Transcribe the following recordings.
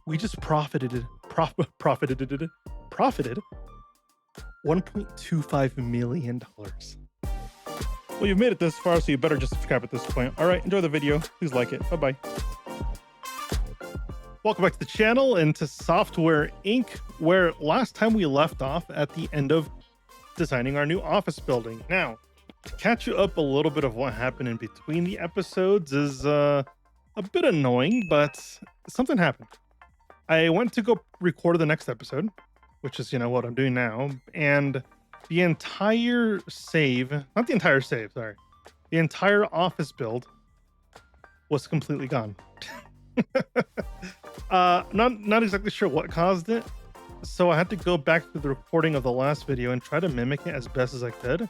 We just profited $1.25 million. Well, you've made it this far, so you better just subscribe at this point. All right, enjoy the video. Please like it. Bye-bye. Welcome back to the channel and to Software Inc., where last time we left off at the end of designing our new office building. Now, to catch you up a little bit of what happened in between the episodes is a bit annoying, but something happened. I went to go record the next episode, which is, what I'm doing now, and the entire save, not the entire save, sorry, the entire office build was completely gone. Not exactly sure what caused it, so I had to go back to the recording of the last video and try to mimic it as best as I could.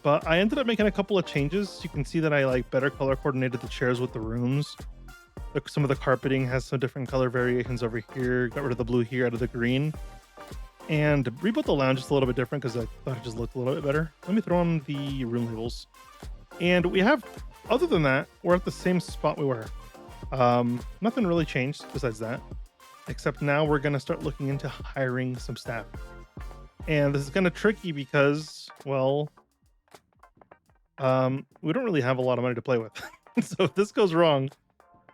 But I ended up making a couple of changes. You can see that I better color coordinated the chairs with the rooms. Some of the carpeting has some different color variations over here. Got rid of the blue here, out of the green, and rebuilt the lounge just a little bit different because I thought it just looked a little bit better. Let me throw on the room labels, and we have. Other than that, we're at the same spot we were. Nothing really changed besides that, except now we're gonna start looking into hiring some staff. And this is kind of tricky because, well, we don't really have a lot of money to play with. So if this goes wrong,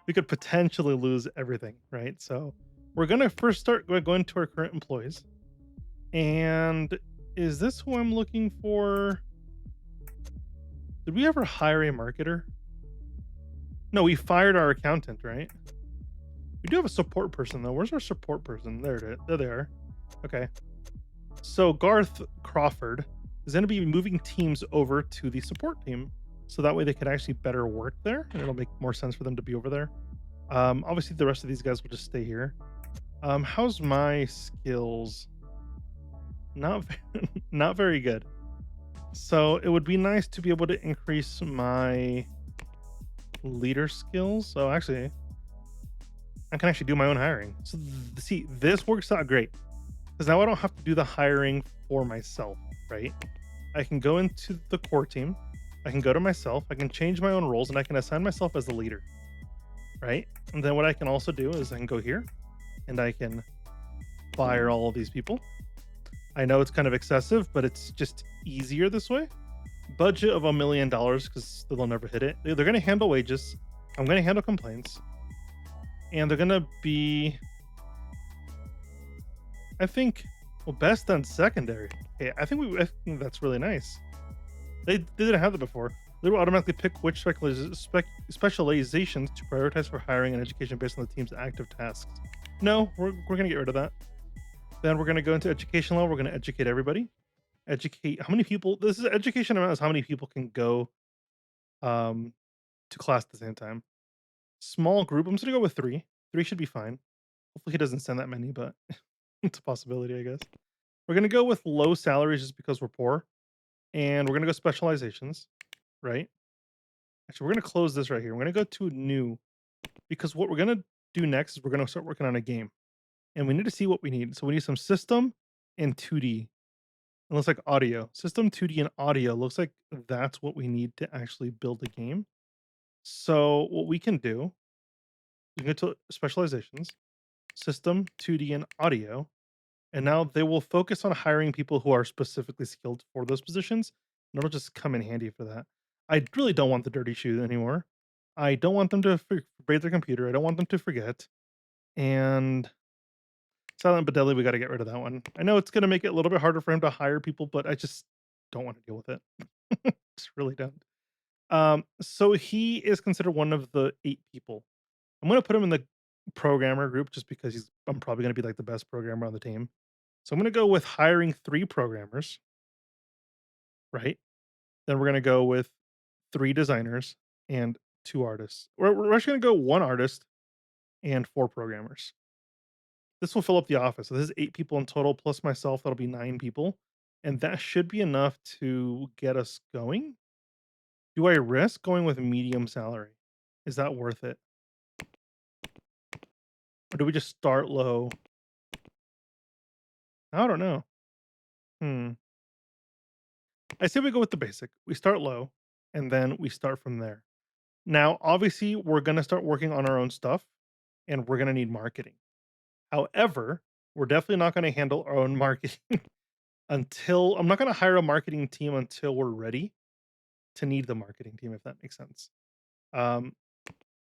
we could potentially lose everything, right? So we're gonna first start going to our current employees. And is this who I'm looking for? Did we ever hire a marketer? No, we fired our accountant, right? We do have a support person though. Where's our support person? There it is. There they are. Okay. So Garth Crawford is going to be moving teams over to the support team, so that way they could actually better work there, and it'll make more sense for them to be over there. Obviously, the rest of these guys will just stay here. How's my skills? Not not very good. So it would be nice to be able to increase my leader skills. So actually, I can actually do my own hiring. So see, this works out great because now I don't have to do the hiring for myself, right? I can go into the core team, I can go to myself, I can change my own roles, and I can assign myself as the leader, right? And then what I can also do is I can go here and I can fire all of these people. I know it's kind of excessive, but it's just easier this way. Budget of $1 million because they'll never hit it. They're going to handle wages. I'm going to handle complaints. And they're going to be, I think, well, best on secondary. Okay, I think that's really nice. They didn't have that before. They will automatically pick which specializations to prioritize for hiring and education based on the team's active tasks. No, we're going to get rid of that. Then we're going to go into education level. We're going to educate everybody. Educate how many people? This is education amount is how many people can go to class at the same time. Small group. I'm just going to go with 3. 3 should be fine. Hopefully he doesn't send that many, but it's a possibility, I guess. We're going to go with low salaries just because we're poor. And we're going to go specializations, right? Actually, we're going to close this right here. We're going to go to new because what we're going to do next is we're going to start working on a game. And we need to see what we need. So we need some system and 2D. It looks like audio. System, 2D, and audio. Looks like that's what we need to actually build a game. So what we can do, we can go to specializations, system, 2D, and audio. And now they will focus on hiring people who are specifically skilled for those positions. And it'll just come in handy for that. I really don't want the dirty shoe anymore. I don't want them to break their computer. I don't want them to forget. And Silent but Deadly, we got to get rid of that one. I know it's going to make it a little bit harder for him to hire people, but I just don't want to deal with it. Just really don't. So he is considered one of the 8 people. I'm going to put him in the programmer group just because I'm probably going to be like the best programmer on the team. So I'm going to go with hiring 3 programmers, right? Then we're going to go with 3 designers and 2 artists. We're actually going to go 1 artist and 4 programmers. This will fill up the office. So this is 8 people in total plus myself. That'll be 9 people. And that should be enough to get us going. Do I risk going with medium salary? Is that worth it? Or do we just start low? I don't know. Hmm. I say we go with the basic. We start low and then we start from there. Now, obviously, we're going to start working on our own stuff and we're going to need marketing. However, we're definitely not going to handle our own marketing until I'm not going to hire a marketing team until we're ready to need the marketing team, if that makes sense. Um,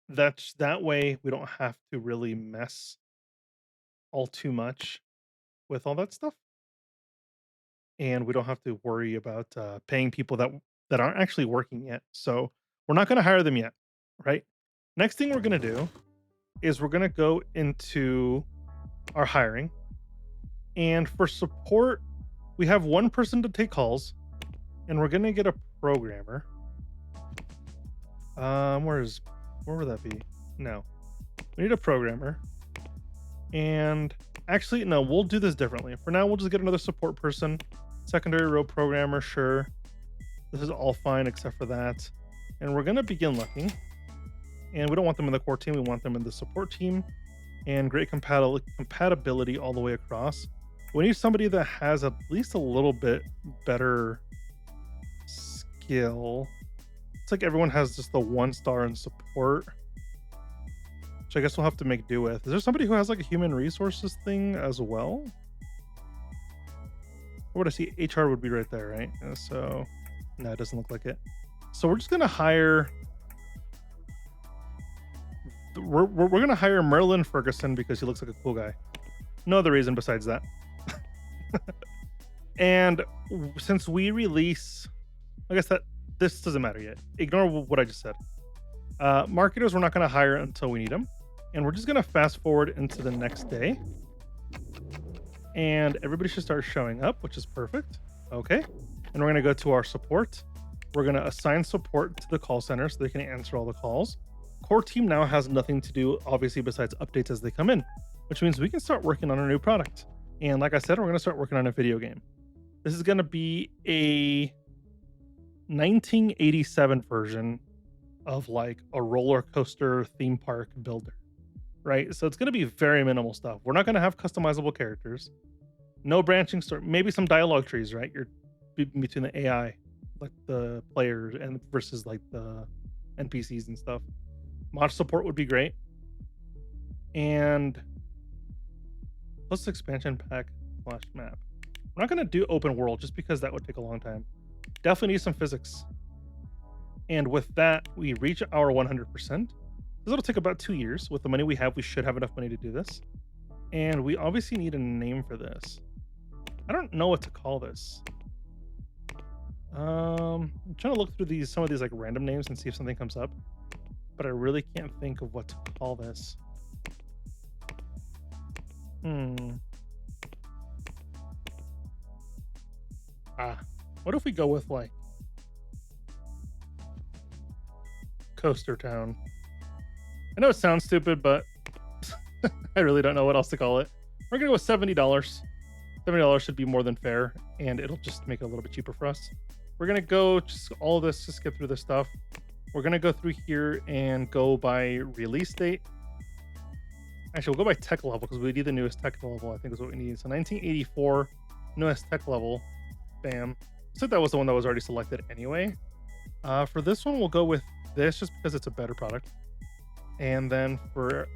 that's that way we don't have to really mess all too much with all that stuff, and we don't have to worry about paying people that aren't actually working yet. So we're not going to hire them yet, right? Next thing we're going to do is we're going to go into our hiring, and for support, we have one person to take calls, and we're going to get a programmer. Where would that be? No, we need a programmer. And actually, no, we'll do this differently. For now, we'll just get another support person, secondary row programmer. Sure, this is all fine except for that. And we're gonna begin looking. And we don't want them in the core team. We want them in the support team, and great compatibility all the way across. We need somebody that has at least a little bit better skill. It's like everyone has just the 1 star in support, which I guess we'll have to make do with. Is there somebody who has like a human resources thing as well? Or would I see HR would be right there, right? So no, it doesn't look like it. So we're just gonna hire. We're gonna hire Merlin Ferguson because he looks like a cool guy. No other reason besides that. And since we release, I guess that this doesn't matter yet. Ignore what I just said. Marketers, we're not going to hire until we need them. And we're just going to fast forward into the next day. And everybody should start showing up, which is perfect. Okay. And we're going to go to our support. We're going to assign support to the call center so they can answer all the calls. Core team now has nothing to do, obviously, besides updates as they come in, which means we can start working on a new product. And like I said, we're going to start working on a video game. This is going to be a 1987 version of like a roller coaster theme park builder, right? So it's going to be very minimal stuff. We're not going to have customizable characters, no branching story, maybe some dialogue trees, right? You're between the AI, like the players, and versus like the NPCs and stuff. Mod support would be great, and plus expansion pack / map. We're not going to do open world just because that would take a long time. Definitely need some physics. And with that, we reach our 100%. This will take about 2 years. With the money we have, we should have enough money to do this. And we obviously need a name for this. I don't know what to call this. I'm trying to look through some of these like random names and see if something comes up, but I really can't think of what to call this. What if we go with like Coaster Town? I know it sounds stupid, but I really don't know what else to call it. We're gonna go with $70. $70 should be more than fair, and it'll just make it a little bit cheaper for us. We're gonna go just all of this, just get through this stuff. We're gonna go through here and go by release date. Actually, we'll go by tech level because we need the newest tech level, I think is what we need. So 1984, newest tech level. Bam. So that was the one that was already selected anyway. For this one, we'll go with this just because it's a better product. And then for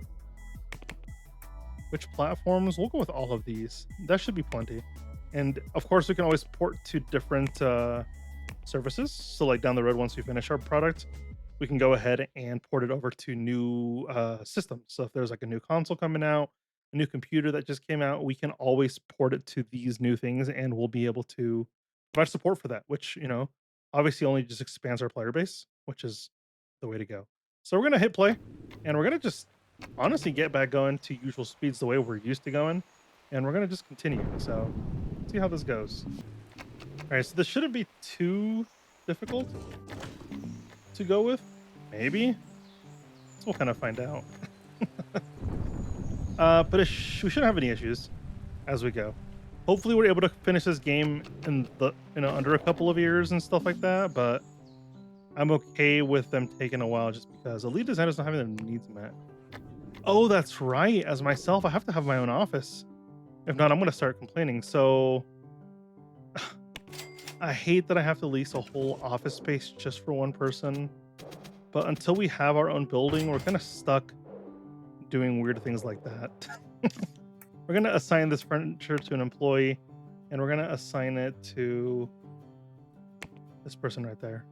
which platforms, we'll go with all of these. That should be plenty. And of course, we can always port to different services. So like down the road, once we finish our product, we can go ahead and port it over to new systems. So if there's like a new console coming out, a new computer that just came out, we can always port it to these new things, and we'll be able to provide support for that, which, obviously only just expands our player base, which is the way to go. So we're going to hit play, and we're going to just honestly get back going to usual speeds the way we're used to going, and we're going to just continue. So let's see how this goes. All right, so this shouldn't be too difficult to go with, maybe. So we'll kind of find out. But we shouldn't have any issues as we go. Hopefully, we're able to finish this game in under a couple of years and stuff like that. But I'm okay with them taking a while just because the lead designer's not having their needs met. Oh, that's right. As myself, I have to have my own office. If not, I'm going to start complaining. So I hate that I have to lease a whole office space just for one person. But until we have our own building, we're kind of stuck doing weird things like that. We're gonna assign this furniture to an employee, and we're gonna assign it to this person right there,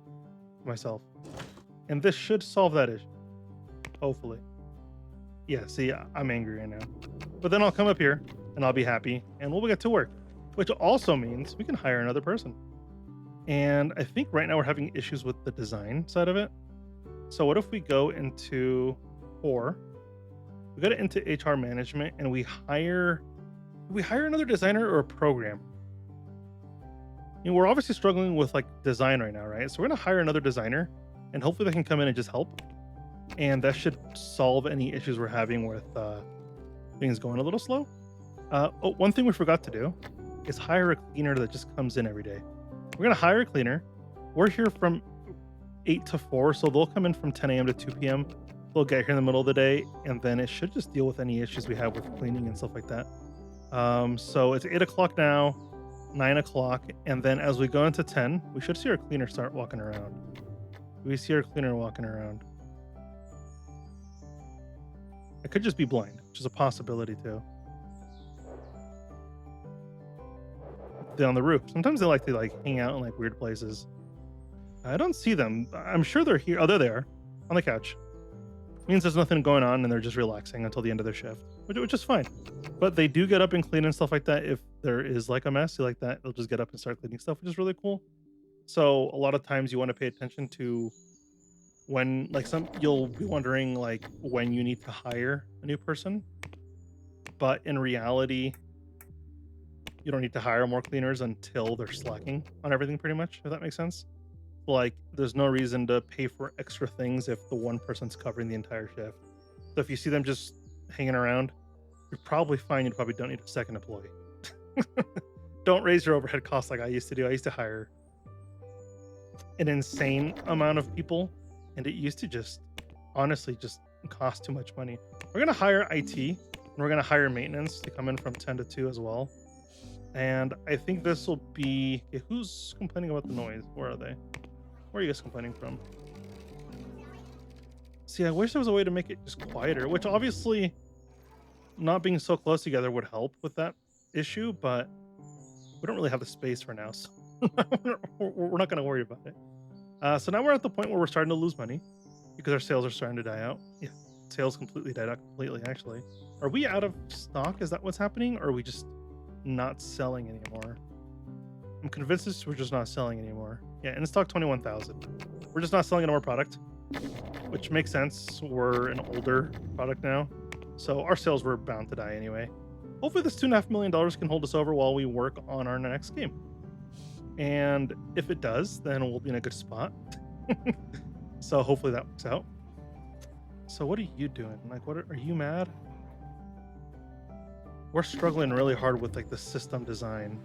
myself. And this should solve that issue, hopefully. Yeah, see, I'm angry right now. But then I'll come up here and I'll be happy and we'll get to work, which also means we can hire another person. And I think right now we're having issues with the design side of it. So what if we go into core, we go into HR management and we hire another designer or a programmer. We're obviously struggling with like design right now, right? So we're gonna hire another designer and hopefully they can come in and just help. And that should solve any issues we're having with things going a little slow. One thing we forgot to do is hire a cleaner that just comes in every day. We're gonna hire a cleaner. We're here from 8 to 4, so they'll come in from 10 a.m. to 2 p.m. They'll get here in the middle of the day, and then it should just deal with any issues we have with cleaning and stuff like that. So it's 8 o'clock now, 9 o'clock, and then as we go into 10, we should see our cleaner start walking around. We see our cleaner walking around. It could just be blind, which is a possibility too. They're on the roof. Sometimes they like to hang out in like weird places. I don't see them. I'm sure they're here. Oh, there they are on the couch. Means there's nothing going on and they're just relaxing until the end of their shift, which is fine. But they do get up and clean and stuff like that. If there is like a mess like that, they'll just get up and start cleaning stuff, which is really cool. So a lot of times you want to pay attention to when you'll be wondering like when you need to hire a new person, but in reality you don't need to hire more cleaners until they're slacking on everything pretty much, if that makes sense. Like there's no reason to pay for extra things if the one person's covering the entire shift. So if you see them just hanging around, you're probably fine. You probably don't need a second employee. Don't raise your overhead costs like I used to do. I used to hire an insane amount of people and it used to just honestly just cost too much money. We're gonna hire IT and we're gonna hire maintenance to come in from 10 to 2 as well. And I think this will be okay, who's complaining about the noise? Where are they? Where are you guys complaining from? See, I wish there was a way to make it just quieter, which obviously not being so close together would help with that issue, but we don't really have the space for now, so we're not going to worry about it. So now we're at the point where we're starting to lose money because our sales are starting to die out. Yeah, sales completely died out completely, actually. Are we out of stock? Is that what's happening? Or are we just not selling anymore? I'm convinced we're just not selling anymore. Yeah, in stock 21,000. We're just not selling any more product, which makes sense. We're an older product now, so our sales were bound to die anyway. Hopefully this $2.5 million can hold us over while we work on our next game. And if it does, then we'll be in a good spot. So hopefully that works out. So what are you doing? Like, are you mad? We're struggling really hard with like the system design.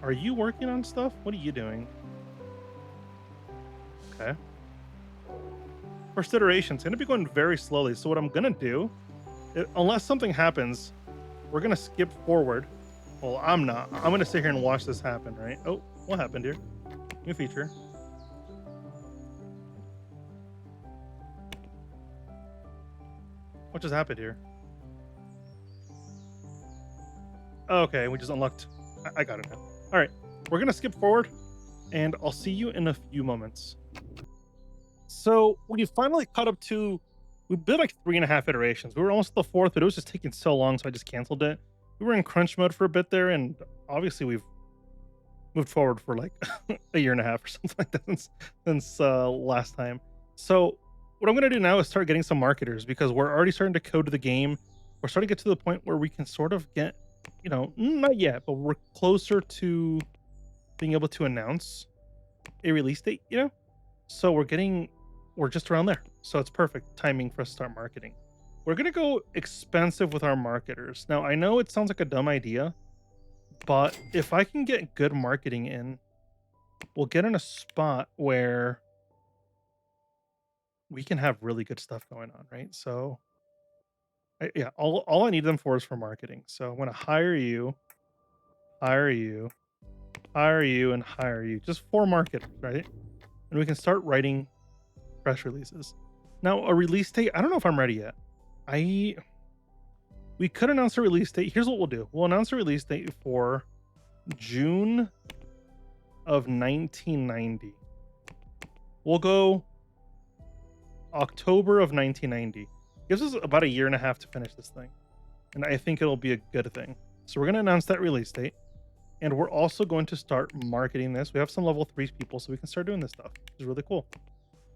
Are you working on stuff? What are you doing? Okay. First iteration, it's going to be going very slowly. So what I'm going to do, unless something happens, we're going to skip forward. Well, I'm not. I'm going to sit here and watch this happen, right? Oh, what happened here? New feature. What just happened here? Okay, we just unlocked. I got it now. All right, we're going to skip forward and I'll see you in a few moments. So we finally caught up to, we did like 3.5 iterations. We were almost at the fourth, but it was just taking so long, so I just canceled it. We were in crunch mode for a bit there, and obviously we've moved forward for like a year and a half or something like that since last time. So what I'm going to do now is start getting some marketers because we're already starting to code the game. We're starting to get to the point where we can sort of get, not yet, but we're closer to being able to announce a release date, So we're just around there. So it's perfect timing for us to start marketing. We're going to go expensive with our marketers. Now, I know it sounds like a dumb idea, but if I can get good marketing in, we'll get in a spot where we can have really good stuff going on, right? So, all I need them for is for marketing. So I'm going to hire you, hire you, hire you, and hire you. Just 4 marketers, right? And we can start writing press releases. Now, a release date, I don't know if I'm ready yet. I we could announce a release date. Here's what we'll do. We'll announce a release date for June of 1990. We'll go October of 1990. Gives us about a year and a half to finish this thing. And I think it'll be a good thing. So we're going to announce that release date. And we're also going to start marketing this. We have some level 3 people, so we can start doing this stuff, which is really cool.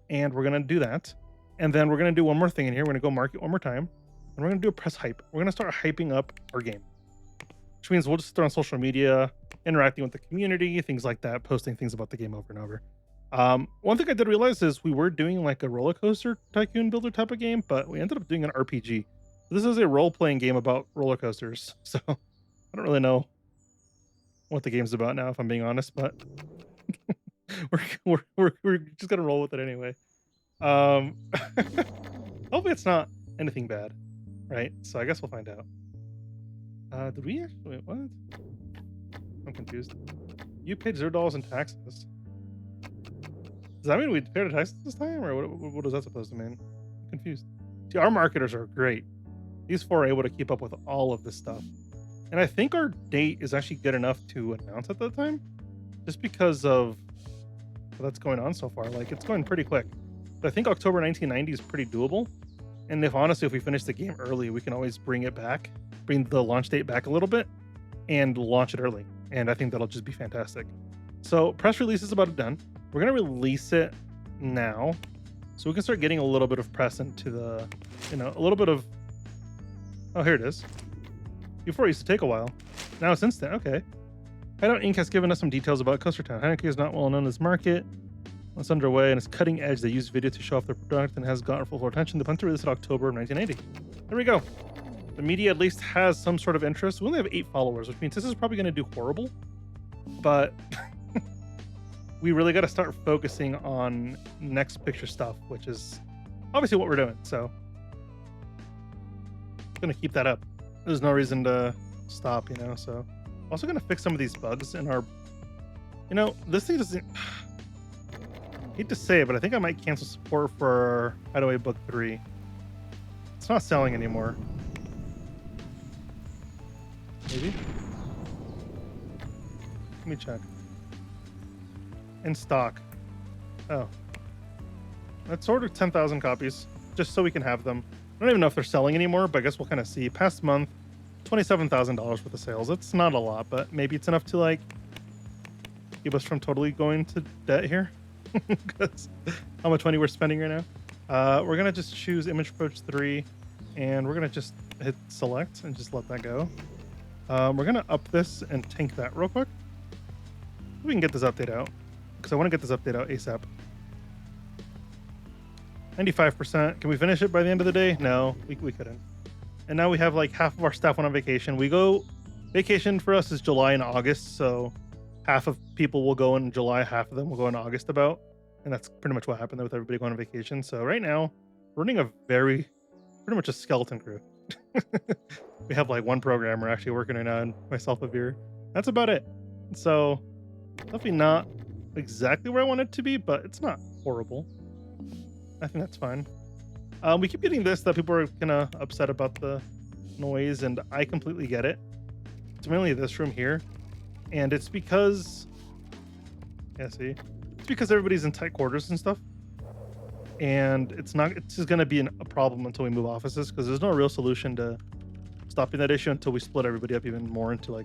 And we're going to do that. And then we're going to do one more thing in here. We're going to go market one more time. And we're going to do a press hype. We're going to start hyping up our game, which means we'll just start on social media, interacting with the community, things like that, posting things about the game over and over. One thing I did realize is we were doing like a roller coaster tycoon builder type of game, but we ended up doing an RPG. This is a role-playing game about roller coasters. So I don't really know what the game's about now, if I'm being honest, but we're just gonna roll with it anyway. Hopefully it's not anything bad, right? So I guess we'll find out. Did we actually wait, what? I'm confused. You paid $0 in taxes. Does that mean we paid taxes this time, or what is that supposed to mean? I'm confused. See, our marketers are great. These four are able to keep up with all of this stuff. And I think our date is actually good enough to announce at that time, just because of what's going on so far. Like, it's going pretty quick. But I think October 1990 is pretty doable. And if we finish the game early, we can always bring the launch date back a little bit and launch it early. And I think that'll just be fantastic. So press release is about done. We're going to release it now so we can start getting a little bit of press into the, a little bit of, oh, here it is. Before it used to take a while. Now it's instant. Okay. Hideout Inc. has given us some details about Coaster Town. Hideout Inc. is not well known in this market. It's underway and it's cutting edge. They use video to show off their product and has gotten full attention. The plan to release in October of 1980. There we go. The media at least has some sort of interest. We only have 8 followers, which means this is probably going to do horrible. But we really got to start focusing on next picture stuff, which is obviously what we're doing. So I'm going to keep that up. There's no reason to stop, so also going to fix some of these bugs in our, this thing doesn't, I hate to say it, but I think I might cancel support for Hideaway Book 3. It's not selling anymore. Maybe? Let me check. In stock. Oh. Let's order 10,000 copies, just so we can have them. I don't even know if they're selling anymore, but I guess we'll kind of see. Past month, $27,000 worth of sales. It's not a lot, but maybe it's enough to keep us from totally going to debt here. Because how much money we're spending right now. We're gonna just choose Image Approach 3, and we're gonna just hit select and just let that go. We're gonna up this and tank that real quick. We can get this update out because I want to get this update out ASAP. 95%. Can we finish it by the end of the day? No, we couldn't. And now we have half of our staff went on vacation. Vacation for us is July and August, so half of people will go in July, half of them will go in August about. And that's pretty much what happened with everybody going on vacation. So right now, we're running pretty much a skeleton crew. We have one programmer actually working right now and myself a beer. That's about it. So definitely not exactly where I want it to be, but it's not horrible. I think that's fine. We keep getting this that people are kind of upset about the noise, and I completely get it. It's mainly this room here, and it's because, it's because everybody's in tight quarters and stuff, and it's just going to be a problem until we move offices, because there's no real solution to stopping that issue until we split everybody up even more into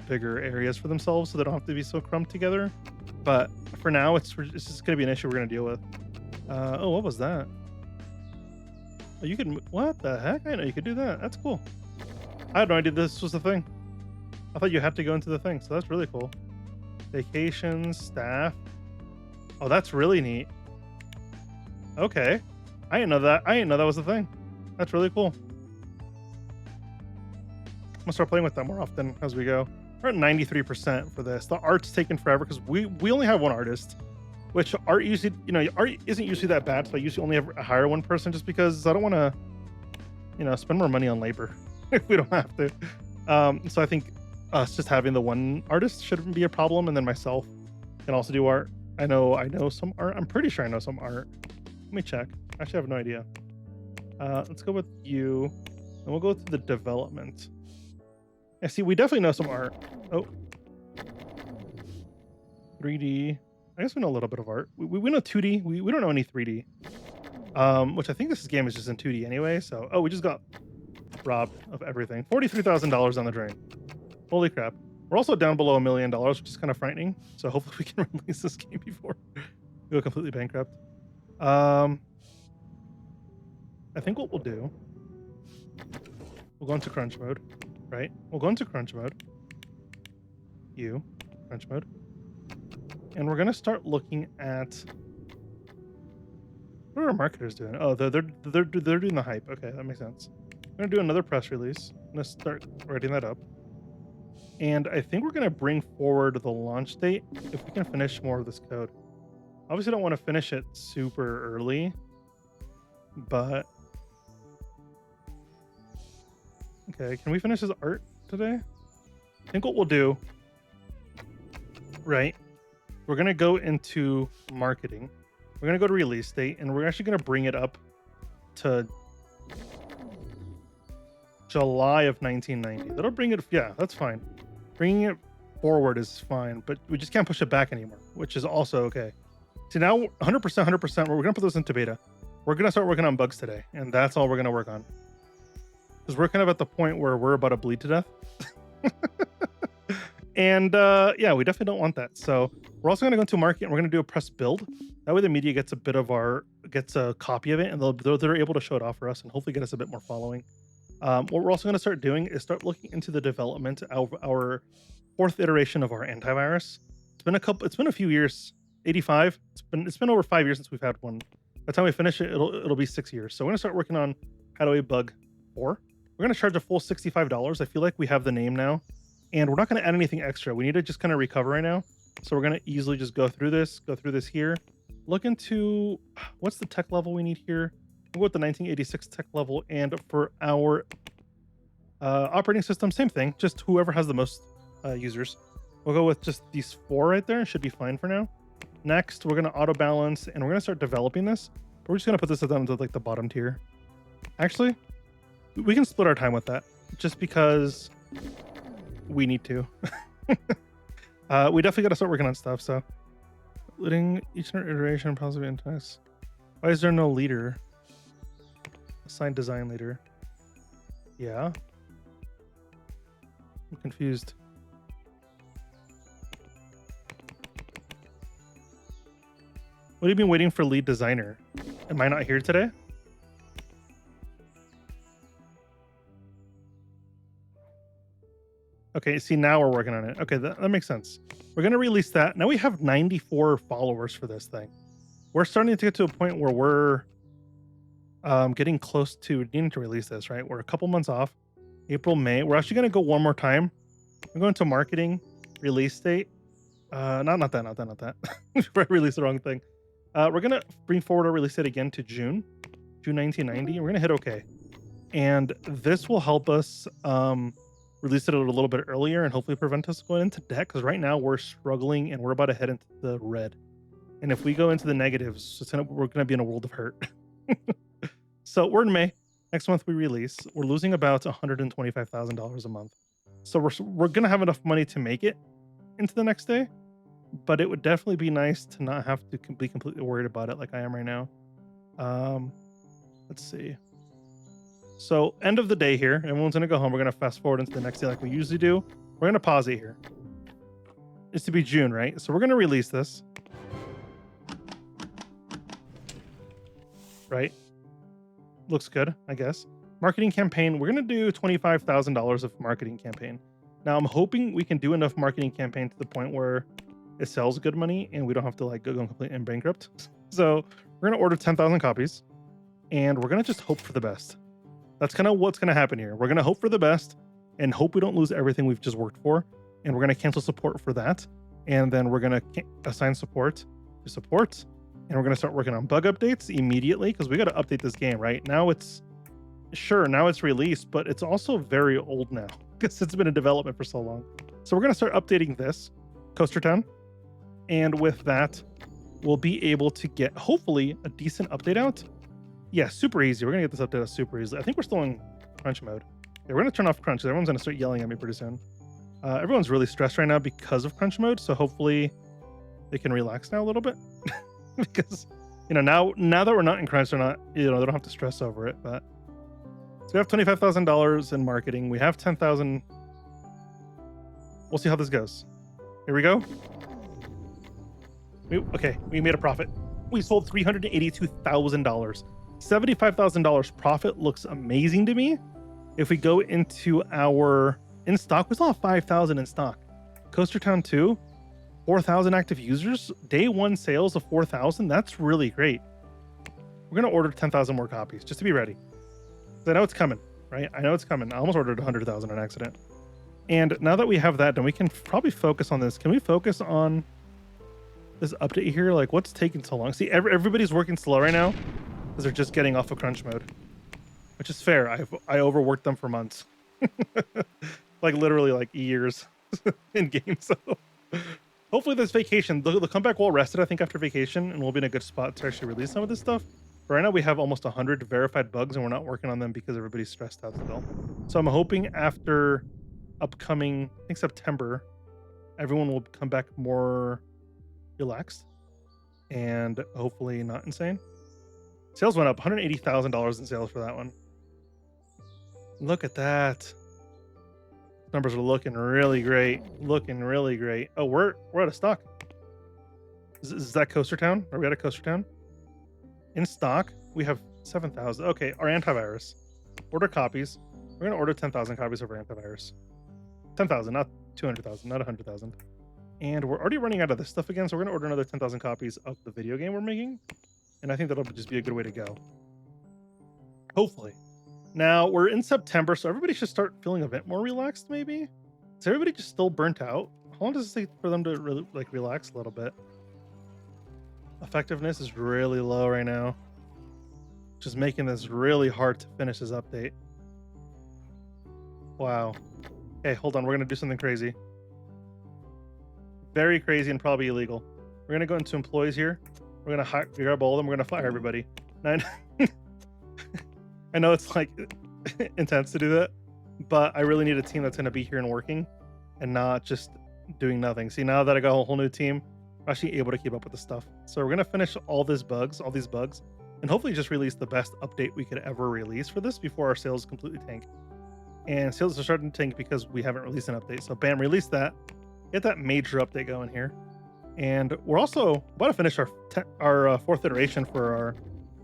bigger areas for themselves, so they don't have to be so crumped together. But for now, it's just going to be an issue we're going to deal with. Oh, what was that? Oh, you can, what the heck? I know you could do that. That's cool. I had no idea this was the thing. I thought you had to go into the thing, so that's really cool. Vacations, staff. Oh, that's really neat. Okay. I didn't know that. I didn't know that was the thing. That's really cool. I'm gonna start playing with that more often as we go. We're at 93% for this. The art's taken forever because we only have one artist. Which art usually, art isn't usually that bad, so I usually only hire one person just because I don't want to, spend more money on labor if we don't have to. So I think us just having the one artist shouldn't be a problem, and then myself can also do art. I know some art. I'm pretty sure I know some art. Let me check. Actually, I have no idea. Let's go with you, and we'll go to the development. Yeah, see, we definitely know some art. Oh, 3D. I guess we know a little bit of art. We know 2D. We don't know any 3D. Which I think this game is just in 2D anyway. So, oh, we just got robbed of everything. $43,000 on the drain. Holy crap. We're also down below $1 million, which is kind of frightening. So hopefully we can release this game before we go completely bankrupt. I think what we'll do, we'll go into crunch mode, right? We'll go into crunch mode. Crunch mode. And we're gonna start looking at what are our marketers doing? Oh, they're doing the hype. Okay, that makes sense. I'm gonna do another press release. I'm gonna start writing that up. And I think we're gonna bring forward the launch date if we can finish more of this code. Obviously, don't want to finish it super early, but okay. Can we finish his art today? I think what we'll do, right? We're gonna go into marketing. We're gonna go to release date, and we're actually gonna bring it up to July of 1990. That'll bring it. Yeah, that's fine. Bringing it forward is fine, but we just can't push it back anymore, which is also okay. So now 100%, we're gonna put this into beta. We're gonna start working on bugs today, and that's all we're gonna work on. Because we're kind of at the point where we're about to bleed to death. And yeah, we definitely don't want that. So we're also gonna go into market, and we're gonna do a press build. That way the media gets a copy of it, and they're able to show it off for us and hopefully get us a bit more following. What we're also gonna start doing is start looking into the development of our 4th iteration of our antivirus. It's been a few years. 85. It's been over 5 years since we've had one. By the time we finish it, it'll be 6 years. So we're gonna start working on how do we bug 4. We're gonna charge a full $65. I feel like we have the name now, and we're not gonna add anything extra. We need to just kind of recover right now. So we're gonna easily just go through this here. Look into what's the tech level we need here. We'll go with the 1986 tech level, and for our operating system, same thing. Just whoever has the most users. We'll go with just these 4 right there. Should be fine for now. Next, we're going to auto balance, and we're going to start developing this. But we're just going to put this down to like the bottom tier. Actually, we can split our time with that just because we need to. We definitely got to start working on stuff. So, leading each iteration, possibly in text. Why is there no leader? Assigned design leader. Yeah. I'm confused. What have you been waiting for lead designer? Am I not here today? Okay, see, now we're working on it. Okay, that makes sense. We're going to release that. Now we have 94 followers for this thing. We're starting to get to a point where we're getting close to needing to release this, right? We're a couple months off. April, May. We're actually going to go one more time. I'm going to marketing, release date. Not that. I released the wrong thing. We're going to bring forward our release date again to June 1990. We're going to hit OK. And this will help us release it a little bit earlier and hopefully prevent us going into debt. Because right now we're struggling and we're about to head into the red. And if we go into the negatives, we're going to be in a world of hurt. So we're in May. Next month we release. We're losing about $125,000 a month. So we're going to have enough money to make it into the next day. But it would definitely be nice to not have to be completely worried about it like I am right now. Let's see. So end of the day here. Everyone's going to go home. We're going to fast forward into the next day like we usually do. We're going to pause it here. It's to be June, right? So we're going to release this. Right? Looks good, I guess. Marketing campaign. We're going to do $25,000 of marketing campaign. Now I'm hoping we can do enough marketing campaign to the point where it sells good money and we don't have to like go complete and bankrupt. So we're going to order 10,000 copies and we're going to just hope for the best. That's kind of what's going to happen here. We're going to hope for the best and hope we don't lose everything we've just worked for. And we're going to cancel support for that. And then we're going to assign support to support. And we're going to start working on bug updates immediately because we got to update this game, right? Now it's released, but it's also very old now because it's been in development for so long. So we're going to start updating this Coaster Town. And with that, we'll be able to get hopefully a decent update out Yeah, super easy. We're gonna get this update super easily. I think we're still in crunch mode. Yeah, we're gonna turn off crunch. Everyone's gonna start yelling at me pretty soon. Everyone's really stressed right now because of crunch mode, so hopefully they can relax now a little bit. Because now that we're not in crunch, they're not they don't have to stress over it. But so we have $25,000 in marketing. We have 10,000. We'll see how this goes. Here we go. Okay, we made a profit. We sold $382,000. $75,000 profit looks amazing to me. If we go into our in stock, we still have 5,000 in stock. Coaster Town 2, 4,000 active users. Day one sales of 4,000. That's really great. We're gonna order 10,000 more copies just to be ready. I know it's coming, right? I know it's coming. I almost ordered 100,000 on accident. And now that we have that done, we can probably focus on this. Can we focus on this update here? Like, what's taking so long? See, everybody's working slow right now because they're just getting off of crunch mode, which is fair. I overworked them for months, like literally like years in game. So hopefully this vacation, they'll come back well rested, I think, after vacation, and we'll be in a good spot to actually release some of this stuff. But right now we have almost 100 verified bugs, and we're not working on them because everybody's stressed out still. So I'm hoping after upcoming, I think September, everyone will come back more relaxed and hopefully not insane. Sales went up $180,000 in sales for that one. Look at that. Numbers are looking really great. Looking really great. Oh, we're out of stock. Is that Coaster Town? Are we out of Coaster Town? In stock, we have 7,000. Okay, our antivirus. Order copies. We're gonna order 10,000 copies of our antivirus. 10,000, not 200,000, not 100,000. And we're already running out of this stuff again, so we're gonna order another 10,000 copies of the video game we're making. And I think that'll just be a good way to go. Hopefully. Now we're in September, so everybody should start feeling a bit more relaxed, maybe. Is everybody just still burnt out? How long does it take for them to really relax a little bit? Effectiveness is really low right now, which is making this really hard to finish this update. Wow. Okay, hold on. We're gonna do something crazy. Very crazy and probably illegal. We're gonna go into employees here. We're gonna grab all of them. We're gonna fire everybody. I know it's like intense to do that, but I really need a team that's gonna be here and working, and not just doing nothing. See, now that I got a whole new team, I'm actually able to keep up with the stuff. So we're gonna finish all these bugs, and hopefully just release the best update we could ever release for this before our sales completely tank. And sales are starting to tank because we haven't released an update. So bam, release that. Get that major update going here. And we're also about to finish our fourth iteration for our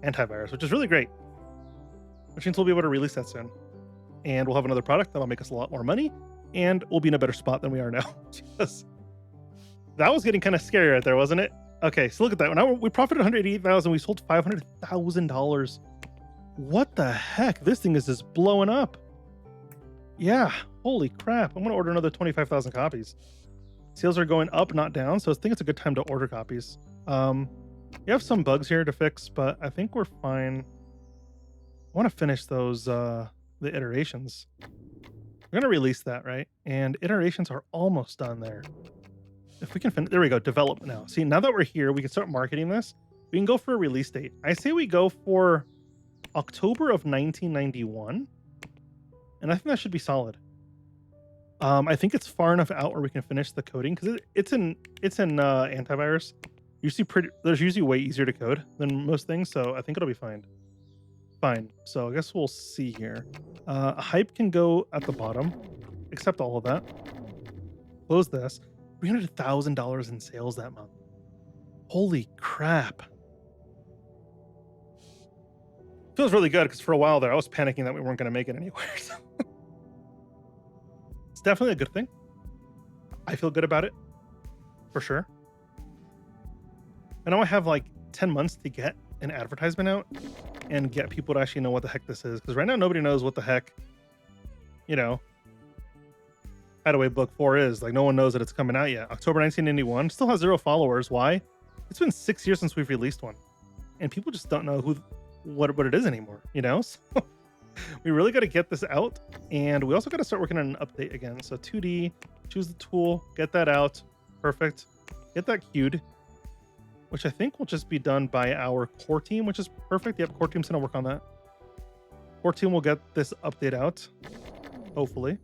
antivirus, which is really great. Which means we'll be able to release that soon. And we'll have another product that'll make us a lot more money, and we'll be in a better spot than we are now. Just, that was getting kind of scary right there, wasn't it? Okay, so look at that. Now we profited $188,000. We sold $500,000. What the heck? This thing is just blowing up. Yeah, holy crap. I'm going to order another 25,000 copies. Sales are going up, not down, so I think it's a good time to order copies. We have some bugs here to fix, but I think we're fine. I want to finish those, the iterations. We're going to release that, right? And iterations are almost done there. If we can finish, there we go, development now. See, now that we're here, we can start marketing this. We can go for a release date. I say we go for October of 1991. And I think that should be solid. I think it's far enough out where we can finish the coding because it's in antivirus. There's usually way easier to code than most things, so I think it'll be fine. Fine. So I guess we'll see here. Hype can go at the bottom. Accept all of that. Close this. $300,000 in sales that month. Holy crap. Feels really good because for a while there I was panicking that we weren't going to make it anywhere. So. It's definitely a good thing. I feel good about it for sure. I know I have like 10 months to get an advertisement out and get people to actually know what the heck this is, because right now nobody knows what the heck, Hideaway Book 4 is. Like, no one knows that it's coming out yet. October 1991, still has 0 followers. Why? It's been 6 years since we've released one, and people just don't know what it is anymore, So we really got to get this out, and we also got to start working on an update again. So 2D, choose the tool, get that out. Perfect. Get that queued. which I think will just be done by our core team, which is perfect. Yep, core team's gonna work on that. Core team will get this update out, hopefully.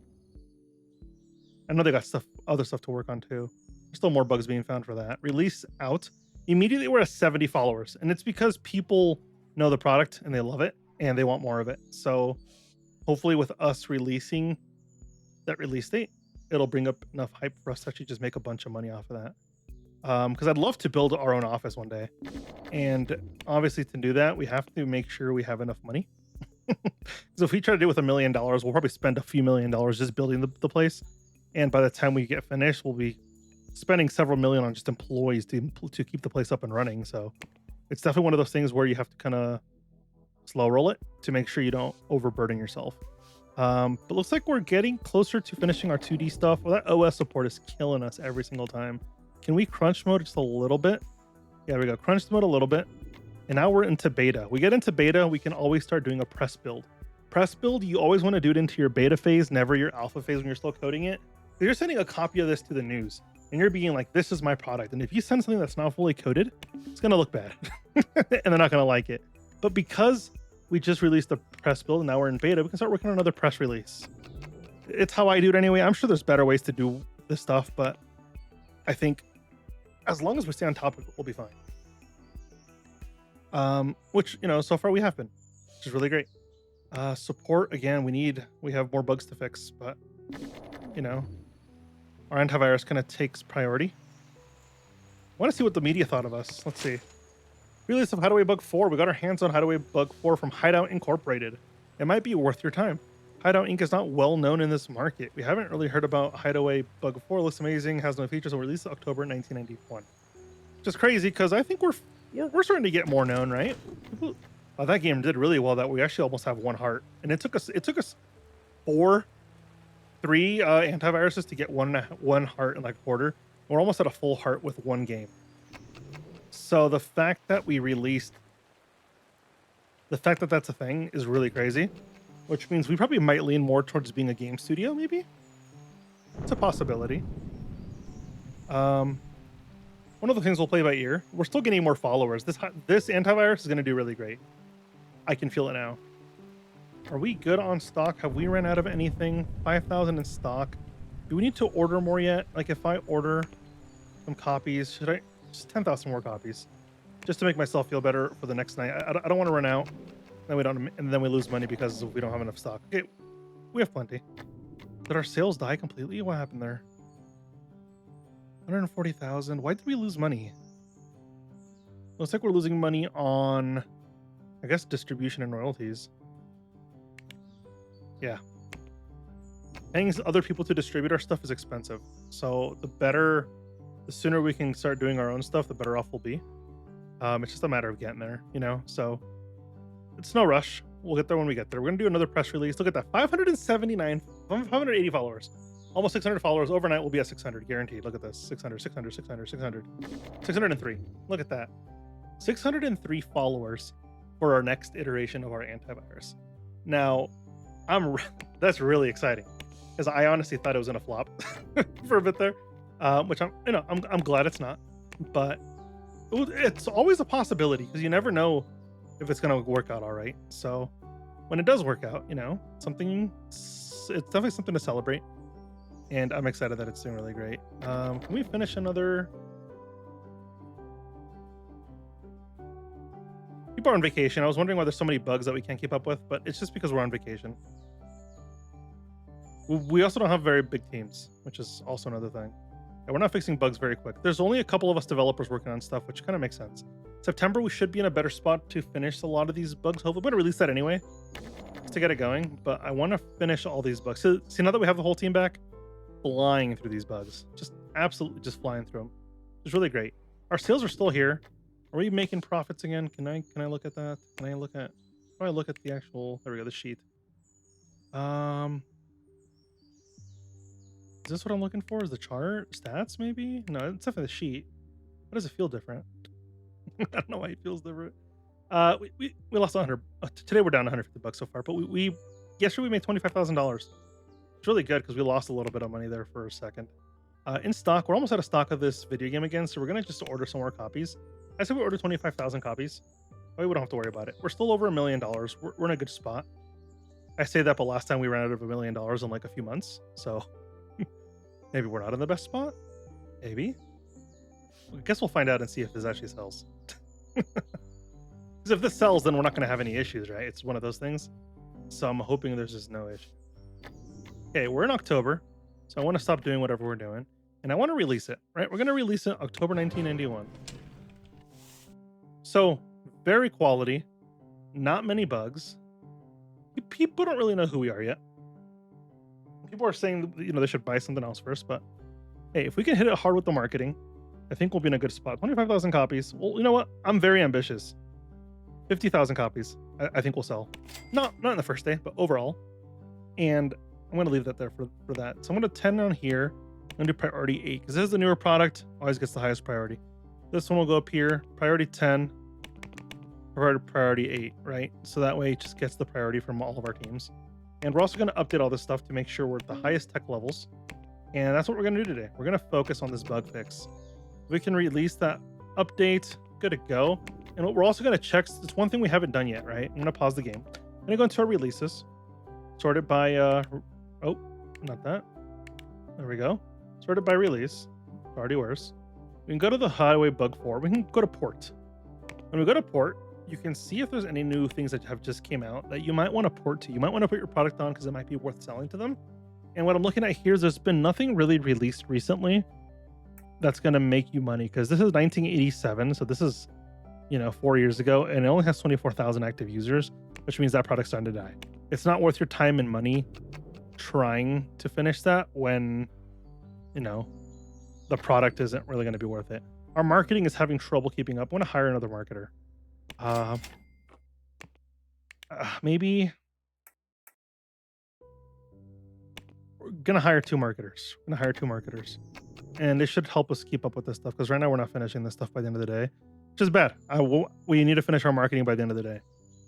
I know they got other stuff to work on too. There's still more bugs being found for that. Release out. Immediately we're at 70 followers, and it's because people know the product and they love it and they want more of it. So hopefully with us releasing that release date, it'll bring up enough hype for us to actually just make a bunch of money off of that. Because I'd love to build our own office one day. And obviously to do that, we have to make sure we have enough money. So if we try to do it with $1 million, we'll probably spend a few $1,000,000 just building the place. And by the time we get finished, we'll be spending several million on just employees to keep the place up and running. So it's definitely one of those things where you have to kind of slow roll it to make sure you don't overburden yourself. But looks like we're getting closer to finishing our 2D stuff. Well, that OS support is killing us every single time. Can we crunch mode just a little bit? Yeah, we go crunch mode a little bit. And now we're into beta. We get into beta, we can always start doing a press build. Press build, you always want to do it into your beta phase, never your alpha phase when you're still coding it. If you're sending a copy of this to the news and you're being like, this is my product. And if you send something that's not fully coded, it's going to look bad and they're not going to like it. But because we just released the press build and now we're in beta, we can start working on another press release. It's how I do it anyway. I'm sure there's better ways to do this stuff, but I think as long as we stay on top of it, we'll be fine. Which, you know, so far we have been, which is really great. Support, again, we have more bugs to fix, but you know, our antivirus kind of takes priority. I want to see what the media thought of us. Let's see. Release of Hideaway Bug 4. We got our hands on Hideaway Bug 4 from Hideout Incorporated. It might be worth your time. Hideout Inc. is not well known in this market. We haven't really heard about Hideaway Bug 4. Looks amazing, has no features, and released October 1991. Which is crazy because I think we're starting to get more known, right? That game did really well that we actually almost have 1 heart, and it took us 3 antiviruses to get one heart in like a quarter. We're almost at a full heart with 1 game. So the fact that that's a thing is really crazy, which means we probably might lean more towards being a game studio. Maybe it's a possibility. One of the things we'll play by ear. We're still getting more followers. This antivirus is going to do really great. I can feel it now. Are we good on stock? Have we run out of anything? 5,000 in stock. Do we need to order more yet? Like if I order some copies, should I just 10,000 more copies just to make myself feel better for the next night? I don't want to run out. Then we lose money because we don't have enough stock. Okay, we have plenty. Did our sales die completely? What happened there? 140,000. Why did we lose money? Looks like we're losing money on, I guess, distribution and royalties. Yeah. Paying other people to distribute our stuff is expensive. So the sooner we can start doing our own stuff, the better off we'll be. It's just a matter of getting there, you know? So it's no rush. We'll get there when we get there. We're going to do another press release. Look at that. 580 followers. Almost 600 followers. Overnight, we'll be at 600, guaranteed. Look at this. 600, 600, 600, 600. 603. Look at that. 603 followers for our next iteration of our antivirus. Now, that's really exciting because I honestly thought it was gonna flop for a bit there, which I'm glad it's not. But it's always a possibility because you never know if it's gonna work out all right. So when it does work out, you know, it's definitely something to celebrate. And I'm excited that it's doing really great. Can we finish another? People are on vacation. I was wondering why there's so many bugs that we can't keep up with, but it's just because we're on vacation. We also don't have very big teams, which is also another thing. And we're not fixing bugs very quick. There's only a couple of us developers working on stuff, which kind of makes sense. September, we should be in a better spot to finish a lot of these bugs. Hopefully, we're going to release that anyway, just to get it going. But I want to finish all these bugs. So, see, now that we have the whole team back, flying through these bugs, just absolutely just flying through them. It's really great. Our sales are still here. Are we making profits again? Can I look at that? Can I look at? How do I look at the actual? There we go. The sheet. Is this what I'm looking for? Is the chart stats? Maybe no. It's definitely the sheet. Why does it feel different? I don't know why it feels different. We lost 100. Today we're down 150 bucks so far, but yesterday we made $25,000. It's really good because we lost a little bit of money there for a second. In stock, we're almost out of stock of this video game again, so we're gonna just order some more copies. I said we order 25,000 copies. We don't have to worry about it. We're still over $1 million. We're in a good spot. I say that, but last time we ran out of $1 million in like a few months. So maybe we're not in the best spot. Maybe. I guess we'll find out and see if this actually sells. Because if this sells, then we're not going to have any issues, right? It's one of those things. So I'm hoping there's just no issue. Okay, we're in October. So I want to stop doing whatever we're doing. And I want to release it, right? We're going to release it October 1991. So very quality, not many bugs. People don't really know who we are yet. People are saying, they should buy something else first. But hey, if we can hit it hard with the marketing, I think we'll be in a good spot. 25,000 copies. Well, you know what? I'm very ambitious. 50,000 copies. I think we'll sell. Not in the first day, but overall. And I'm going to leave that there for that. So I'm going to 10 on here. I'm going to do priority 8 because this is the newer product. Always gets the highest priority. This one will go up here. Priority 10. Priority 8, right? So that way it just gets the priority from all of our teams. And we're also going to update all this stuff to make sure we're at the highest tech levels. And that's what we're going to do today. We're going to focus on this bug fix. We can release that update. Good to go. And what we're also going to check, it's one thing we haven't done yet, right? I'm going to pause the game. I'm going to go into our releases. Sort it by, oh, not that. There we go. Sort it by release. It's already worse. We can go to the highway bug 4. We can go to port. When we go to port, you can see if there's any new things that have just came out that you might want to port to. You might want to put your product on because it might be worth selling to them. And what I'm looking at here is there's been nothing really released recently that's going to make you money because this is 1987. So this is, 4 years ago, and it only has 24,000 active users, which means that product's starting to die. It's not worth your time and money trying to finish that when, the product isn't really going to be worth it. Our marketing is having trouble keeping up. I want to hire another marketer. Maybe we're gonna hire 2 marketers. And they should help us keep up with this stuff because right now we're not finishing this stuff by the end of the day, which is bad. We need to finish our marketing by the end of the day.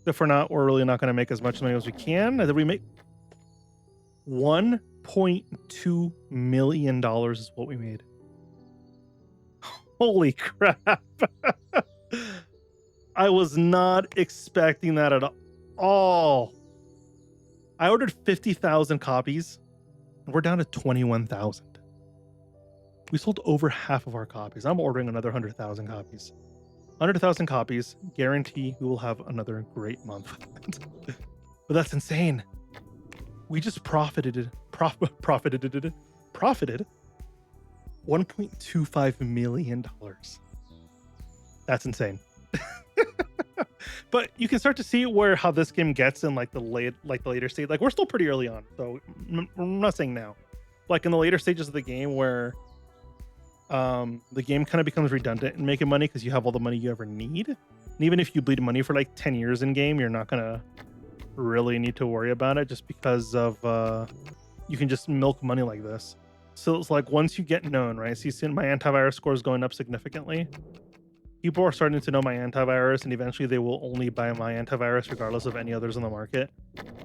If we're not, we're really not going to make as much money as we can. And then we make $1.2 million is what we made. Holy crap. I was not expecting that at all. I ordered 50,000 copies. And we're down to 21,000. We sold over half of our copies. I'm ordering another 100,000 copies. 100,000 copies. Guarantee we will have another great month. But that's insane. We just profited $1.25 million. That's insane. But you can start to see how this game gets in the later stage. We're still pretty early on, so I'm not saying now. In the later stages of the game where the game kind of becomes redundant in making money because you have all the money you ever need. And even if you bleed money for 10 years in game, you're not gonna really need to worry about it just because of you can just milk money like this. So it's once you get known, right? So you see my antivirus score is going up significantly. People are starting to know my antivirus, and eventually they will only buy my antivirus regardless of any others on the market.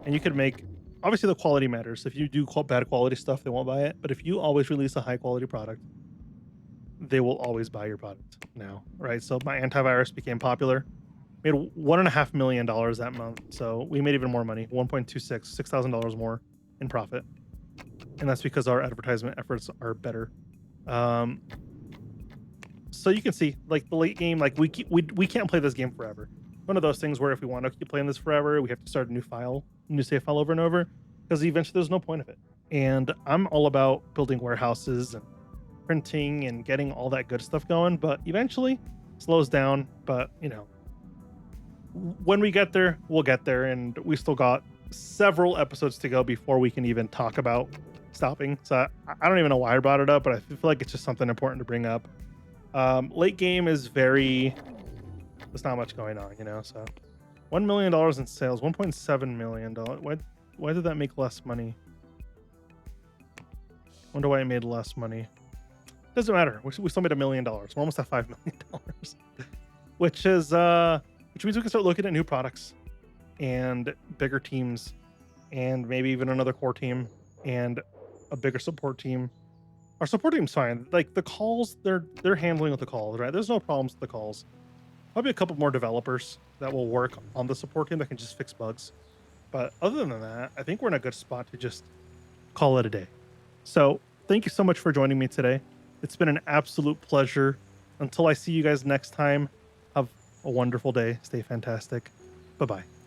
And you could make, obviously the quality matters. If you do bad quality stuff, they won't buy it. But if you always release a high quality product, they will always buy your product now, right? So my antivirus became popular. Made $1.5 million that month. So we made even more money, $6,000 more in profit. And that's because our advertisement efforts are better. So you can see the late game, we can't play this game forever. One of those things where if we want to keep playing this forever, we have to start a new save file over and over because eventually there's no point of it. And I'm all about building warehouses and printing and getting all that good stuff going, but eventually slows down. But when we get there, we'll get there, and we still got several episodes to go before we can even talk about stopping. So I don't even know why I brought it up, but I feel like it's just something important to bring up. Late game is there's not much going on, so $1 million in sales, $1.7 million. Why did that make less money? Wonder why it made less money. Doesn't matter. We still made $1 million. We're almost at $5 million, which means we can start looking at new products and bigger teams, and maybe even another core team and a bigger support team. Our support team's fine. The calls, they're handling with the calls, right? There's no problems with the calls. Probably a couple more developers that will work on the support team that can just fix bugs. But other than that, I think we're in a good spot to just call it a day. So thank you so much for joining me today. It's been an absolute pleasure. Until I see you guys next time, have a wonderful day. Stay fantastic. Bye bye.